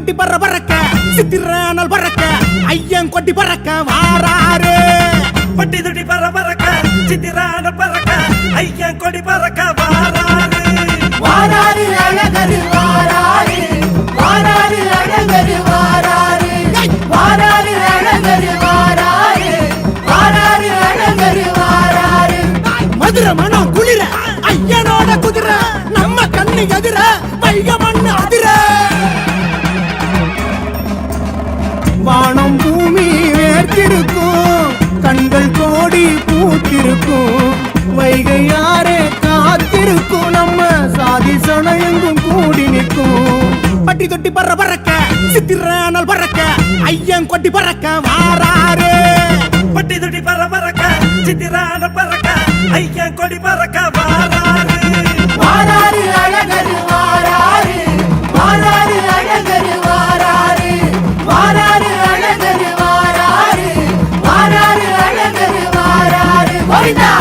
தொட்டி பற பறக்க சித்திரானல் பறக்க ஐயன் கொட்டி பறக்க வாராரு. பட்டி தொட்டி பற பறக்க சித்திரானல் பறக்க ஐயன் கொடி பறக்க வாராரு. வாராரு அழகரு வாராரு, வாராரு அழகரு வாராரு, வாராரு அழகரு வாராரு, வாராரு அழகரு வாராரு. மதுரை மனம் குளிர ஐயனோட குதிரை நம்ம கண்ணு எதிர வைக மண்ணு அதிர. வானம் பூமி வேர்த்திருக்கும், கண்கள் கோடி பூத்திருக்கும், வைகை யாரே காத்திருக்கும், நம்ம சாதி சனையெங்கும் கூடி நிற்கும். பட்டி தொட்டி பற பறக்க சித்திரானல் பறக்க ஐயன் கொட்டி பறக்க வாராரு. பட்டி தொட்டி பற பறக்க சித்திரானல் பறக்க ஐயன் கொடி பறக்க வாராரு. வாராரு அழகரு வாராரு, வாராரு அழகரு வாராரு, வாராரு அழகரு வாராரு, வாராரு அழகரு வாராரு. கோவிந்தா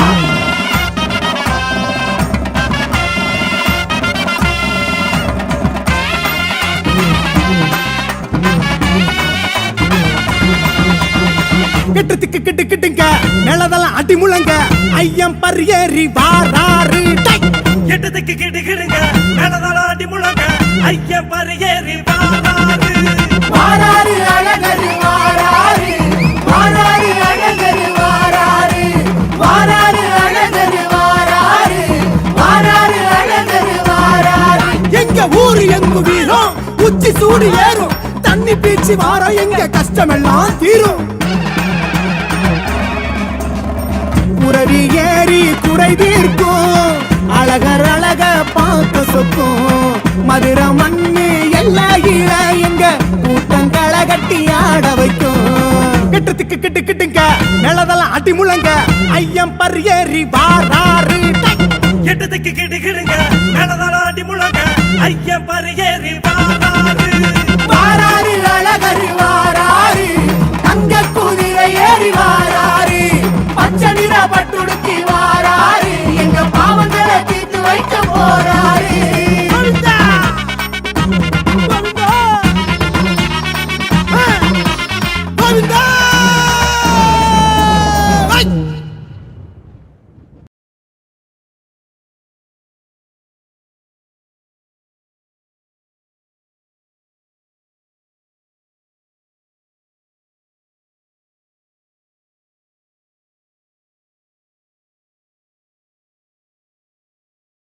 கெட்டுக்கு கிட்டு கிட்டுங்க நிலதெல்லாம் அடி முழங்க ஐயன் பரியேறி வாராரு. எட்டத்துக்கு கிடு கிடுங்க நடதாடி முழங்க ஐயன் பரியேறி வாராரு. வாராரு அழகரு வாராரு, வாராரு அழகரு வாராரு, வாராரு அழகரு வாராரு, வாராரு அழகரு வாராரு. எங்க ஊரு எங்கு வீரம் உச்சி சூடு ஏறும், தண்ணி பீச்சி வாரம் எங்க கஷ்டமெல்லாம் தீரும். குரவி ஏறி குறை தீர்க்கும், அழகர் அழக பார்க்க சொக்கும், மதுரை மண்ணு எல்லா ஈழ எங்க கூட்டங்களை கட்டி ஆட வைக்கும். கெட்டுக்கு கிட்டு கிட்டுங்க நிலதெல்லாம் அடி முழங்க ஐயன் பரியேறி வாராரு. எட்டத்துக்கு கிடு கிடுங்க நடதாடி முழங்க ஐயன் பரியேறி